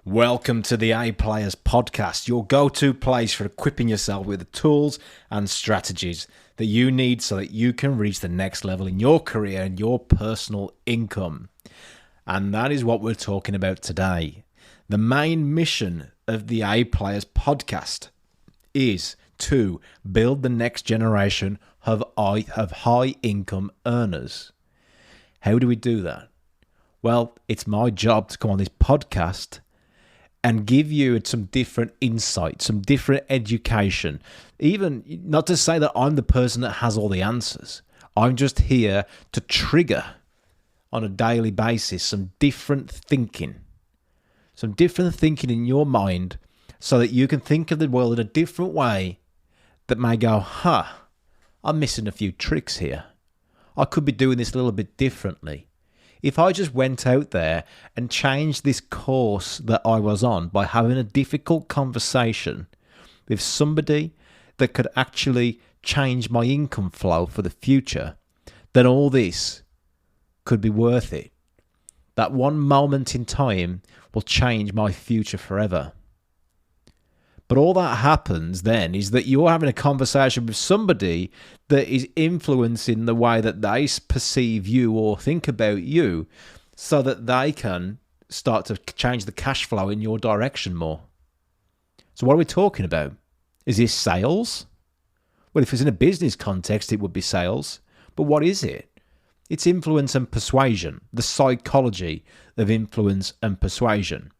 Welcome to the A Players Podcast, your go-to place for equipping yourself with the tools and strategies that you need so that you can reach the next level in your career and your personal income. And that is what we're talking about today. The main mission of the A Players Podcast is to build the next generation of high income earners. How do we do that? Well, it's my job to come on this podcast and give you some different insights, some different education. Even not to say that I'm the person that has all the answers. I'm just here to trigger on a daily basis some different thinking. Some different thinking in your mind so that you can think of the world in a different way that may go, I'm missing a few tricks here. I could be doing this a little bit differently. If I just went out there and changed this course that I was on by having a difficult conversation with somebody that could actually change my income flow for the future, then all this could be worth it. That one moment in time will change my future forever. But all that happens then is that you're having a conversation with somebody that is influencing the way that they perceive you or think about you so that they can start to change the cash flow in your direction more. So what are we talking about? Is this sales? Well, if it's in a business context, it would be sales. But what is it? It's influence and persuasion, the psychology of influence and persuasion.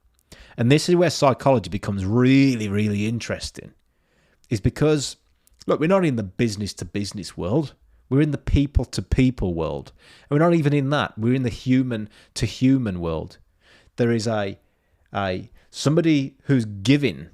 And this is where psychology becomes really, really interesting. Is because, look, we're not in the business-to-business world. We're in the people-to-people world. And we're not even in that. We're in the human-to-human world. There is somebody who's giving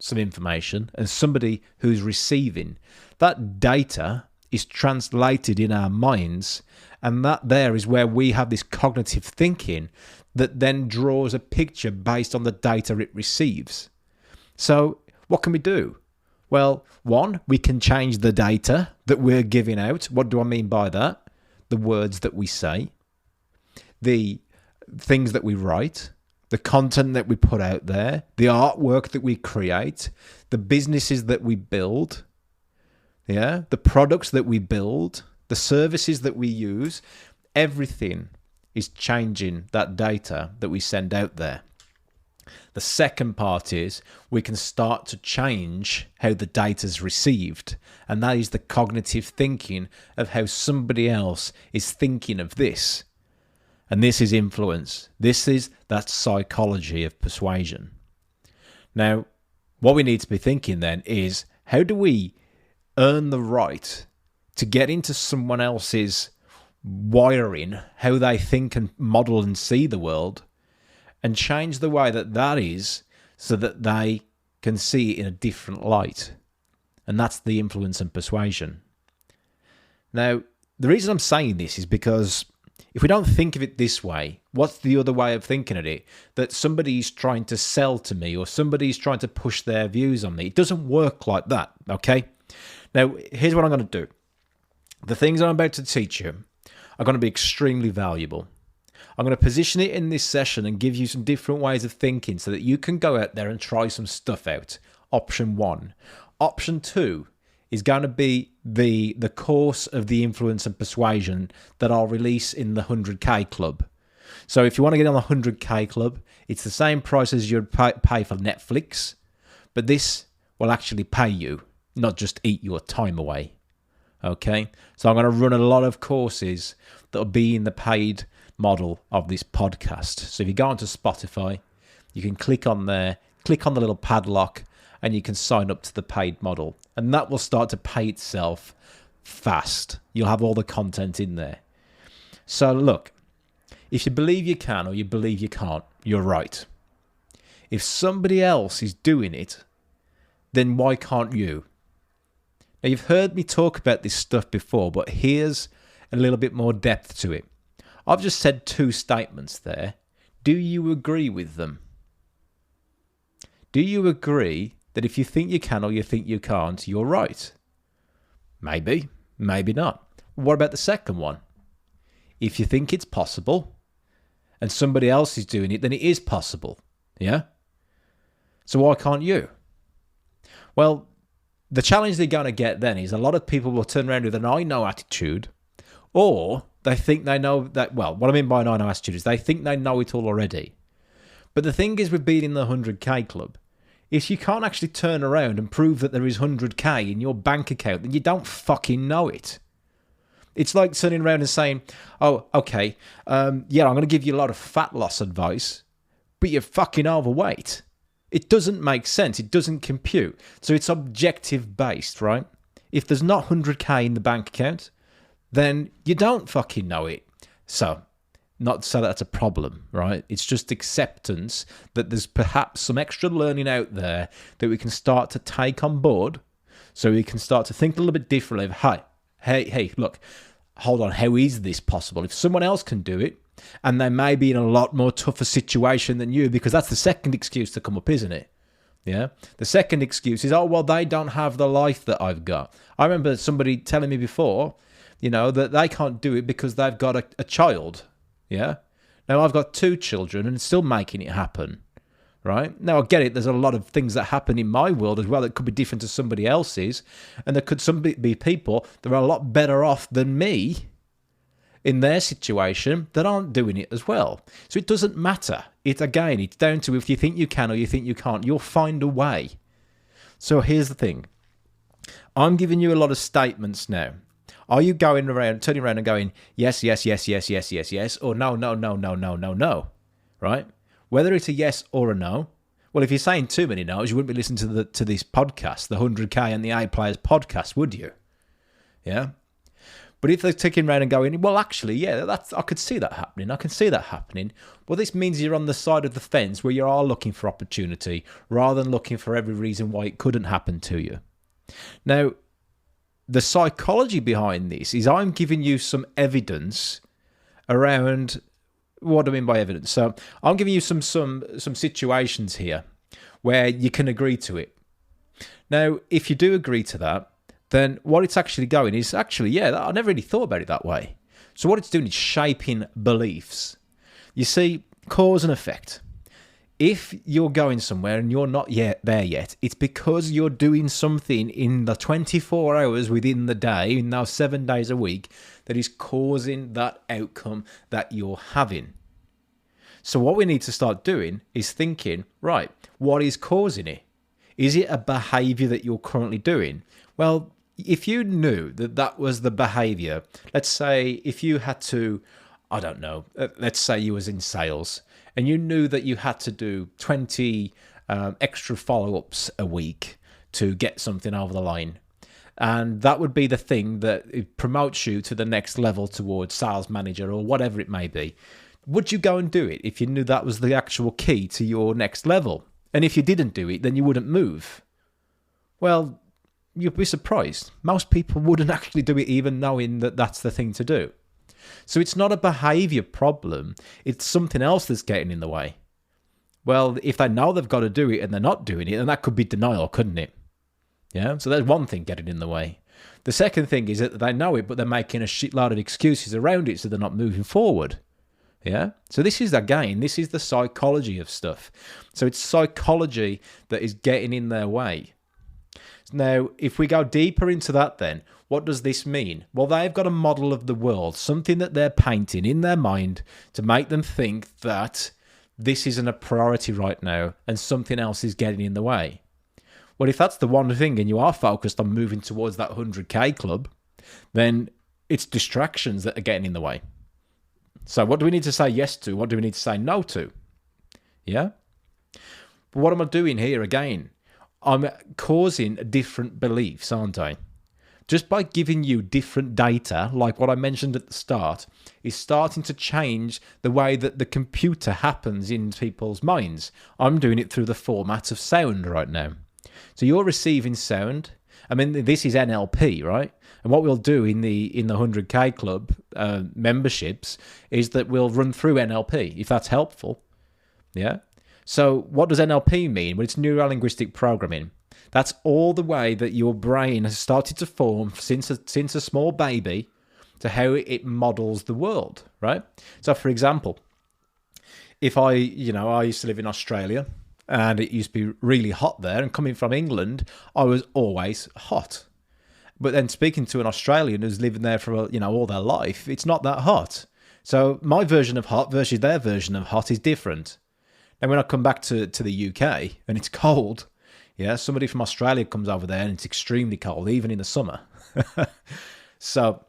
some information and somebody who's receiving. That data is translated in our minds, and that there is where we have this cognitive thinking that then draws a picture based on the data it receives. So what can we do? Well, one, we can change the data that we're giving out. What do I mean by that? The words that we say, the things that we write, the content that we put out there, the artwork that we create, the businesses that we build, the products that we build, the services that we use, everything is changing that data that we send out there. The second part is we can start to change how the data is received. And that is the cognitive thinking of how somebody else is thinking of this. And this is influence. This is that psychology of persuasion. Now, what we need to be thinking then is, how do we earn the right to get into someone else's wiring, how they think and model and see the world, and change the way that is so that they can see it in a different light. And that's the influence and persuasion. Now, the reason I'm saying this is because if we don't think of it this way, what's the other way of thinking of it? That somebody's trying to sell to me or somebody's trying to push their views on me. It doesn't work like that, okay? Now, here's what I'm going to do. The things I'm about to teach you are going to be extremely valuable. I'm going to position it in this session and give you some different ways of thinking so that you can go out there and try some stuff out. Option 1. Option 2 is going to be the course of the influence and persuasion that I'll release in the 100K Club. So if you want to get on the 100K Club, it's the same price as you'd pay for Netflix, but this will actually pay you, not just eat your time away. Okay, so I'm going to run a lot of courses that will be in the paid model of this podcast. So if you go onto Spotify, you can click on there, click on the little padlock, and you can sign up to the paid model. And that will start to pay itself fast. You'll have all the content in there. So look, if you believe you can or you believe you can't, you're right. If somebody else is doing it, then why can't you? Now, you've heard me talk about this stuff before, but here's a little bit more depth to it. I've just said 2 statements there. Do you agree with them? Do you agree that if you think you can or you think you can't, you're right? Maybe, maybe not. What about the second one? If you think it's possible and somebody else is doing it, then it is possible. Yeah? So why can't you? Well, the challenge they're going to get then is a lot of people will turn around with an I know attitude, or they think they know that, well, what I mean by an I know attitude is they think they know it all already. But the thing is with being in the 100K club, is you can't actually turn around and prove that there is 100K in your bank account, then you don't fucking know it. It's like turning around and saying, oh, okay, I'm going to give you a lot of fat loss advice, but you're fucking overweight. It doesn't make sense. It doesn't compute. So it's objective based, right? If there's not 100K in the bank account, then you don't fucking know it. So, not to say that's a problem, right? It's just acceptance that there's perhaps some extra learning out there that we can start to take on board, so we can start to think a little bit differently of, hey, look, hold on, how is this possible? If someone else can do it, and they may be in a lot more tougher situation than you, because that's the second excuse to come up, isn't it? Yeah. The second excuse is, oh, well, they don't have the life that I've got. I remember somebody telling me before, that they can't do it because they've got a child. Yeah. Now, I've got 2 children and still making it happen. Right? Now, I get it. There's a lot of things that happen in my world as well that could be different to somebody else's. And there could be people that are a lot better off than me in their situation that aren't doing it as well. So it doesn't matter. It's down to if you think you can or you think you can't, you'll find a way. So here's the thing. I'm giving you a lot of statements now. Are you turning around and going, yes, yes, yes, yes, yes, yes, yes, or no, no, no, no, no, no, no, right? Whether it's a yes or a no, well, if you're saying too many no's, you wouldn't be listening to this podcast, the 100K and the A Players podcast, would you? Yeah? But if they're ticking around and going, well, actually, yeah, I could see that happening. I can see that happening. Well, this means you're on the side of the fence where you are looking for opportunity rather than looking for every reason why it couldn't happen to you. Now, the psychology behind this is I'm giving you some evidence around what do I mean by evidence. So I'm giving you some situations here where you can agree to it. Now, if you do agree to that, then what it's actually going is actually, yeah, I never really thought about it that way. So what it's doing is shaping beliefs. You see, cause and effect. If you're going somewhere and you're not there yet, it's because you're doing something in the 24 hours within the day, in now 7 days a week, that is causing that outcome that you're having. So what we need to start doing is thinking, right, what is causing it? Is it a behavior that you're currently doing? Well, if you knew that was the behavior, let's say if you had to, I don't know, let's say you was in sales and you knew that you had to do 20 extra follow-ups a week to get something over the line. And that would be the thing that it promotes you to the next level towards sales manager or whatever it may be. Would you go and do it if you knew that was the actual key to your next level? And if you didn't do it, then you wouldn't move. Well, you'd be surprised. Most people wouldn't actually do it even knowing that that's the thing to do. So it's not a behavior problem. It's something else that's getting in the way. Well, if they know they've got to do it and they're not doing it, then that could be denial, couldn't it? Yeah. So there's one thing getting in the way. The second thing is that they know it, but they're making a shitload of excuses around it, so they're not moving forward. Yeah. So this is the psychology of stuff. So it's psychology that is getting in their way. Now, if we go deeper into that, then what does this mean? Well, they've got a model of the world, something that they're painting in their mind to make them think that this isn't a priority right now and something else is getting in the way. Well, if that's the one thing and you are focused on moving towards that 100K club, then it's distractions that are getting in the way. So what do we need to say yes to? What do we need to say no to? Yeah? But what am I doing here again? I'm causing different beliefs, aren't I? Just by giving you different data, like what I mentioned at the start, is starting to change the way that the computer happens in people's minds. I'm doing it through the format of sound right now. So you're receiving sound. I mean, this is NLP, right? And what we'll do in the 100K club memberships is that we'll run through NLP, if that's helpful. Yeah? So what does NLP mean? Well, it's neuro-linguistic programming. That's all the way that your brain has started to form since a small baby to how it models the world, right? So, for example, If I used to live in Australia and it used to be really hot there, and coming from England, I was always hot. But then speaking to an Australian who's living there for all their life, it's not that hot. So my version of hot versus their version of hot is different. And when I come back to the UK and it's cold, yeah, somebody from Australia comes over there and it's extremely cold, even in the summer. So,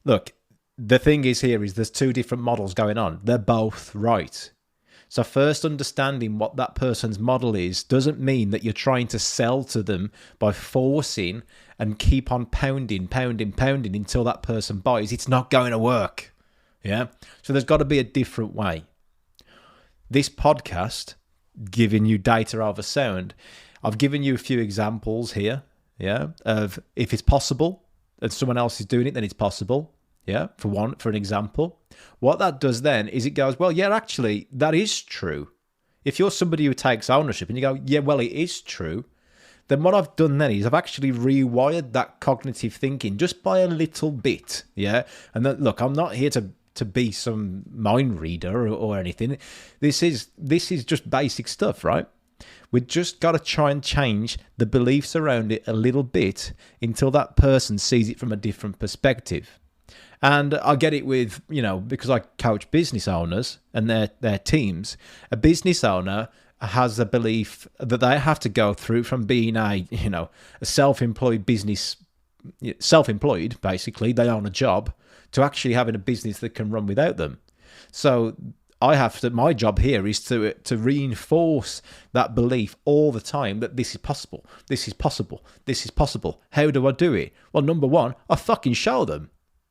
look, the thing is here is there's two different models going on. They're both right. So first, understanding what that person's model is doesn't mean that you're trying to sell to them by forcing and keep on pounding until that person buys. It's not going to work. Yeah. So there's got to be a different way. This podcast, giving you data over sound, I've given you a few examples here. Yeah. Of if it's possible and someone else is doing it, then it's possible. Yeah, for an example. What that does then is it goes, well, yeah, actually, that is true. If you're somebody who takes ownership and you go, yeah, well, it is true, then what I've done then is I've actually rewired that cognitive thinking just by a little bit. Yeah, and then, look, I'm not here to be some mind reader or anything. This is just basic stuff, right? We've just got to try and change the beliefs around it a little bit until that person sees it from a different perspective. And I get it with, because I coach business owners and their teams. A business owner has a belief that they have to go through from being a self-employed business, self-employed, basically, they own a job, to actually having a business that can run without them. So my job here is to reinforce that belief all the time that this is possible, this is possible, this is possible. How do I do it? Well, number one, I fucking show them.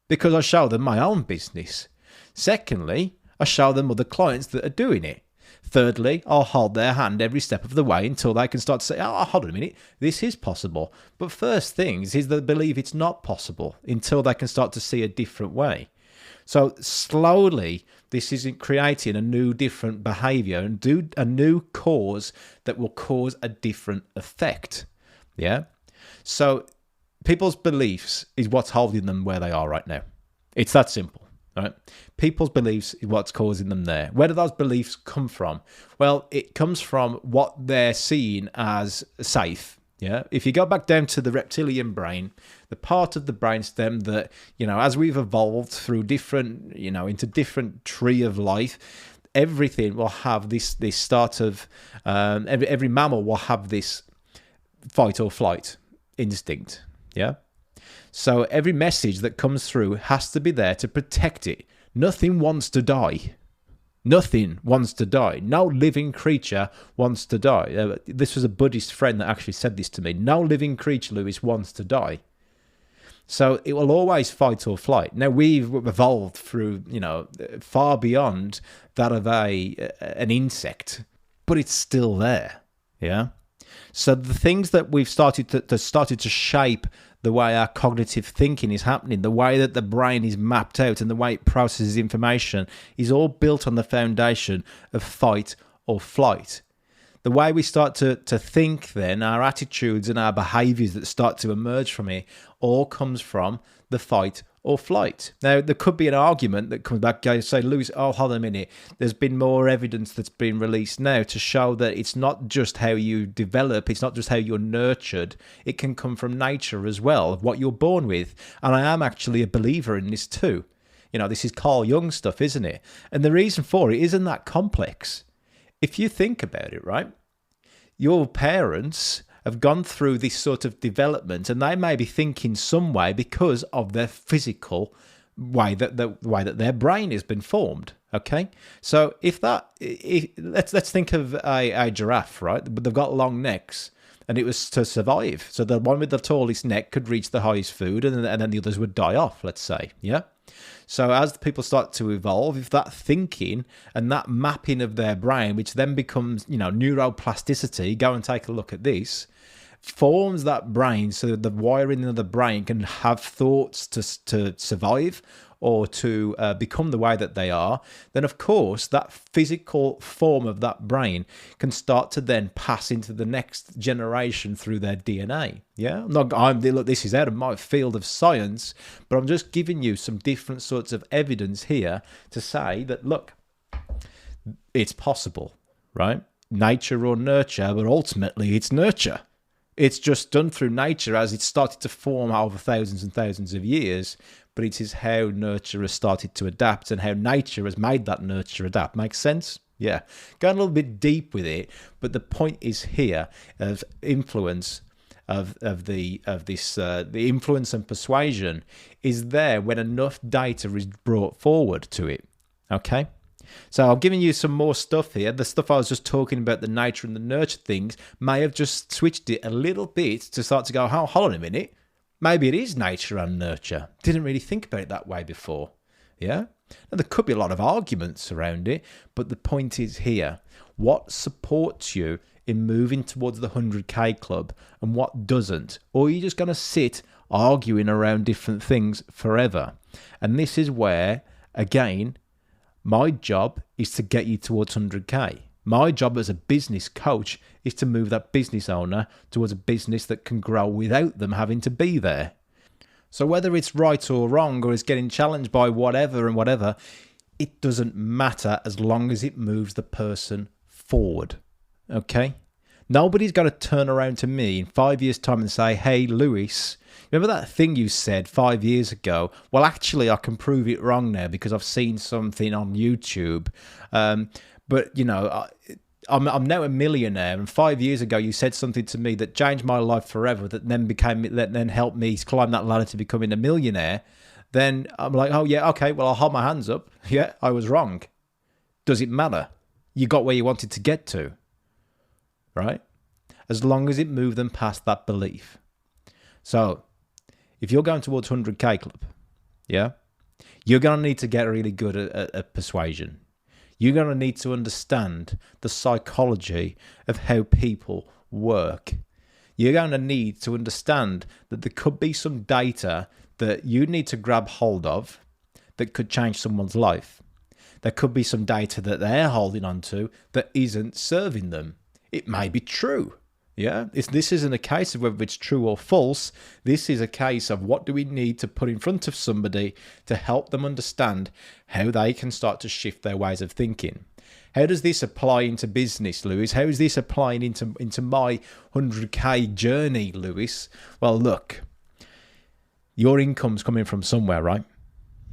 Because I show them my own business. Secondly, I show them other clients that are doing it. Thirdly, I'll hold their hand every step of the way until they can start to say, oh, hold on a minute, this is possible. But first things is they believe it's not possible until they can start to see a different way. So slowly, this is creating a new different behavior and do a new cause that will cause a different effect. Yeah? So people's beliefs is what's holding them where they are right now. It's that simple, right? People's beliefs is what's causing them there. Where do those beliefs come from? Well, it comes from what they're seeing as safe. Yeah. If you go back down to the reptilian brain, the part of the brainstem that, as we've evolved through different, into different tree of life, everything will have this start of, every mammal will have this fight or flight instinct. Yeah. So every message that comes through has to be there to protect it. Nothing wants to die. Nothing wants to die. No living creature wants to die. This was a Buddhist friend that actually said this to me. No living creature, Lewis, wants to die. So it will always fight or flight. Now we've evolved through, far beyond that of an insect, but it's still there. Yeah. So the things that we've started to shape the way our cognitive thinking is happening, the way that the brain is mapped out and the way it processes information is all built on the foundation of fight or flight. The way we start to think then, our attitudes and our behaviours that start to emerge from it, all comes from the fight or flight. Now, there could be an argument that comes back, say, Lewis, hold on a minute. There's been more evidence that's been released now to show that it's not just how you develop, it's not just how you're nurtured. It can come from nature as well, of what you're born with. And I am actually a believer in this too. This is Carl Jung stuff, isn't it? And the reason for it isn't that complex. If you think about it, right? Your parents have gone through this sort of development and they may be thinking some way because of their physical way that their brain has been formed. Okay, so let's think of a giraffe, right? But they've got long necks, and it was to survive. So the one with the tallest neck could reach the highest food, and then the others would die off. Let's say, yeah. So as the people start to evolve, if that thinking and that mapping of their brain, which then becomes, neuroplasticity, go and take a look at this, forms that brain so that the wiring of the brain can have thoughts to survive or to become the way that they are, then of course that physical form of that brain can start to then pass into the next generation through their DNA. Yeah, look, this is out of my field of science, but I'm just giving you some different sorts of evidence here to say that, look, it's possible, right? Nature or nurture, but ultimately it's nurture. It's just done through nature as it started to form over thousands and thousands of years, but it is how nurture has started to adapt and how nature has made that nurture adapt. Makes sense? Yeah. Going a little bit deep with it, but the point is here of influence the influence and persuasion is there when enough data is brought forward to it. Okay? So I'm giving you some more stuff here. The stuff I was just talking about, the nature and the nurture things, may have just switched it a little bit to start to go, oh, hold on a minute. Maybe it is nature and nurture. Didn't really think about it that way before. Yeah? Now, there could be a lot of arguments around it, but the point is here. What supports you in moving towards the 100K club and what doesn't? Or are you just going to sit arguing around different things forever? And this is where, again, my job is to get you towards 100K. My job as a business coach is to move that business owner towards a business that can grow without them having to be there. So whether it's right or wrong or it's getting challenged by whatever and whatever, it doesn't matter as long as it moves the person forward. Okay? Nobody's got to turn around to me in 5 years' time and say, hey, Lewis, remember that thing you said 5 years ago? Well, actually, I can prove it wrong now because I've seen something on YouTube. But, you know, I'm now a millionaire, and 5 years ago you said something to me that changed my life forever, that then helped me climb that ladder to becoming a millionaire. Then I'm like, oh, yeah, okay, well, I'll hold my hands up. Yeah, I was wrong. Does it matter? You got where you wanted to get to. Right? As long as it moved them past that belief. So, if you're going towards 100K club, yeah, you're going to need to get really good at persuasion. You're going to need to understand the psychology of how people work. You're going to need to understand that there could be some data that you need to grab hold of that could change someone's life. There could be some data that they're holding on to that isn't serving them. It may be true. Yeah, this isn't a case of whether it's true or false. This is a case of what do we need to put in front of somebody to help them understand how they can start to shift their ways of thinking. How does this apply into business, Lewis? How is this applying into my 100K journey, Lewis? Well, look, your income's coming from somewhere, right?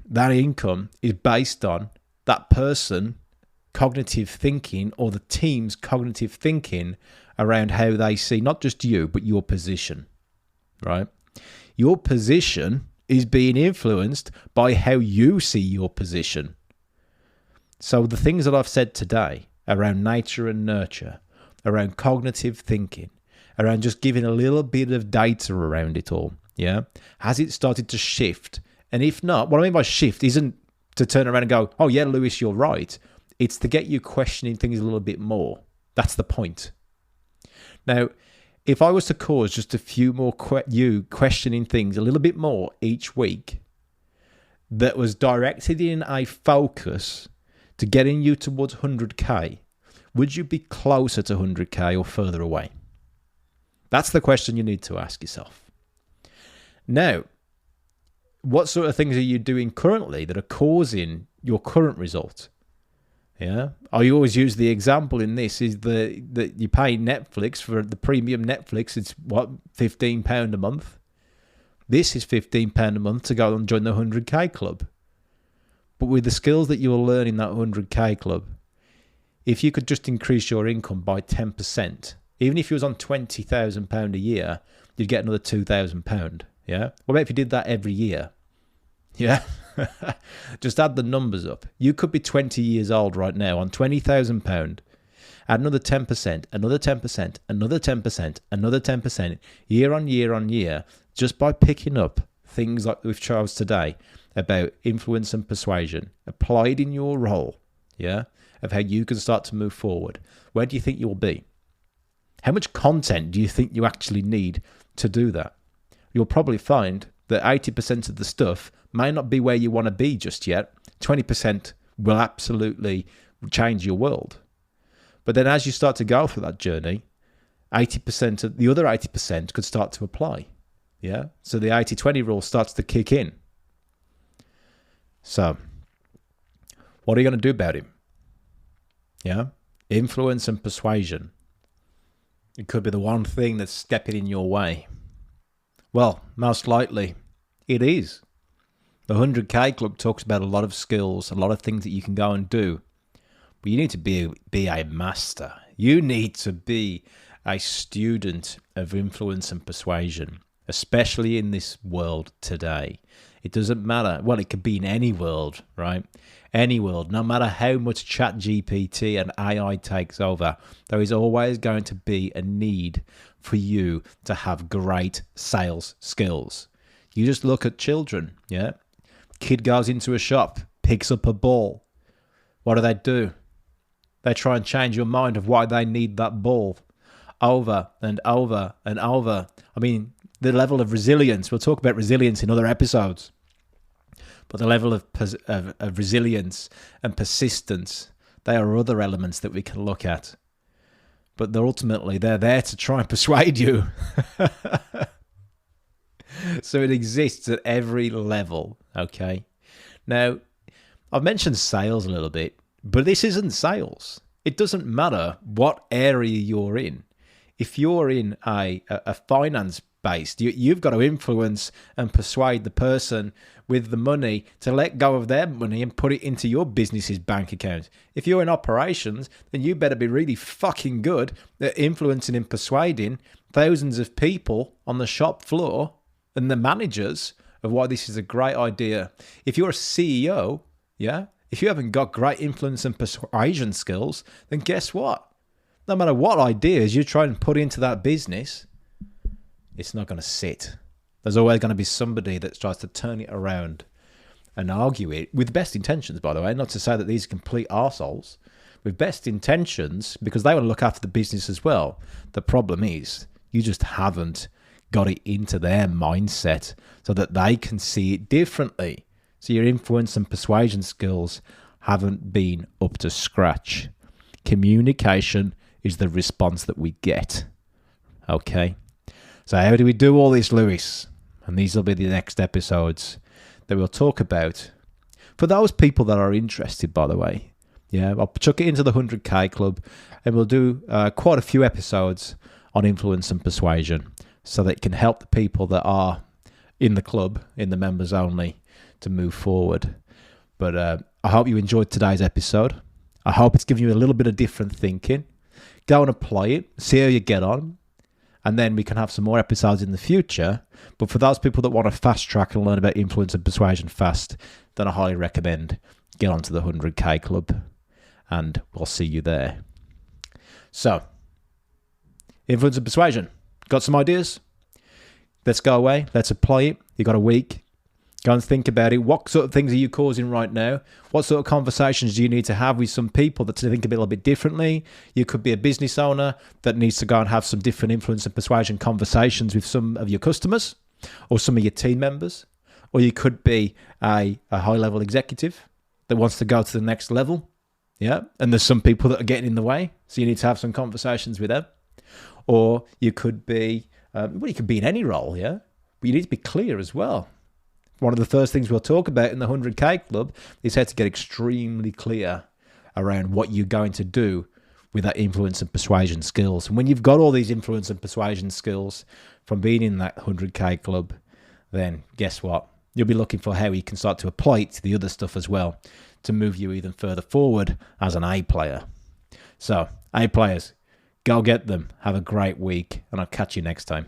That income is based on that person cognitive thinking or the team's cognitive thinking around how they see not just you, but your position, right? Your position is being influenced by how you see your position. So the things that I've said today around nature and nurture, around cognitive thinking, around just giving a little bit of data around it all, yeah? Has it started to shift? And if not, what I mean by shift isn't to turn around and go, oh yeah, Lewis, you're right. It's to get you questioning things a little bit more. That's the point. Now, if I was to cause just a few more you questioning things a little bit more each week that was directed in a focus to getting you towards 100K, would you be closer to 100K or further away? That's the question you need to ask yourself. Now, what sort of things are you doing currently that are causing your current result? Yeah, I always use the example in this is that you pay Netflix for the premium Netflix. It's what, £15 a month. This is £15 a month to go and join the 100K club. But with the skills that you'll learn in that 100K club, if you could just increase your income by 10%, even if you was on £20,000 a year, you'd get another £2,000. Yeah. What about if you did that every year? Yeah. Just add the numbers up. You could be 20 years old right now on £20,000. Add another 10%, another 10%, another 10%, another 10%, year on year on year, just by picking up things like we've chose today about influence and persuasion applied in your role, yeah, of how you can start to move forward. Where do you think you'll be? How much content do you think you actually need to do that? You'll probably find that 80% of the stuff may not be where you want to be just yet. 20% will absolutely change your world. But then as you start to go through that journey, 80% of the other 80% could start to apply. Yeah. So the 80-20 rule starts to kick in. So what are you going to do about it? Yeah? Influence and persuasion. It could be the one thing that's stepping in your way. Well, most likely, it is. The 100K Club talks about a lot of skills, a lot of things that you can go and do. But you need to be a master. You need to be a student of influence and persuasion, especially in this world today. It doesn't matter. Well, it could be in any world, right? Any world. No matter how much ChatGPT and AI takes over, there is always going to be a need for you to have great sales skills. You just look at children, yeah? Kid goes into a shop, picks up a ball. What do? They try and change your mind of why they need that ball over and over and over. I mean, the level of resilience, we'll talk about resilience in other episodes, but the level of resilience and persistence, they are other elements that we can look at. But they're there to try and persuade you. So it exists at every level, okay? Now, I've mentioned sales a little bit, but this isn't sales. It doesn't matter what area you're in. If you're in a finance-based, you've got to influence and persuade the person with the money to let go of their money and put it into your business's bank account. If you're in operations, then you better be really fucking good at influencing and persuading thousands of people on the shop floor and the managers of why this is a great idea. If you're a CEO, yeah, if you haven't got great influence and persuasion skills, then guess what? No matter what ideas you try and put into that business, it's not going to sit. There's always going to be somebody that tries to turn it around and argue it with best intentions, by the way. Not to say that these are complete arseholes. With best intentions, because they want to look after the business as well. The problem is, you just haven't got it into their mindset so that they can see it differently. So your influence and persuasion skills haven't been up to scratch. Communication is the response that we get. Okay? So how do we do all this, Lewis? And these will be the next episodes that we'll talk about. For those people that are interested, by the way, yeah, I'll chuck it into the 100K Club and we'll do quite a few episodes on influence and persuasion so that it can help the people that are in the club, in the members only, to move forward. But I hope you enjoyed today's episode. I hope it's given you a little bit of different thinking. Go and apply it, see how you get on, and then we can have some more episodes in the future. But for those people that want to fast track and learn about influence and persuasion fast, then I highly recommend get onto the 100K Club, and we'll see you there. So, influence and persuasion. Got some ideas? Let's go away. Let's apply it. You got a week. Go and think about it. What sort of things are you causing right now? What sort of conversations do you need to have with some people that think a little bit differently? You could be a business owner that needs to go and have some different influence and persuasion conversations with some of your customers or some of your team members. Or you could be a high-level executive that wants to go to the next level. Yeah, and there's some people that are getting in the way, so you need to have some conversations with them. Or you could be, you could be in any role, yeah? But you need to be clear as well. One of the first things we'll talk about in the 100K Club is how to get extremely clear around what you're going to do with that influence and persuasion skills. And when you've got all these influence and persuasion skills from being in that 100K Club, then guess what? You'll be looking for how you can start to apply it to the other stuff as well to move you even further forward as an A player. So, A players, go get them. Have a great week, and I'll catch you next time.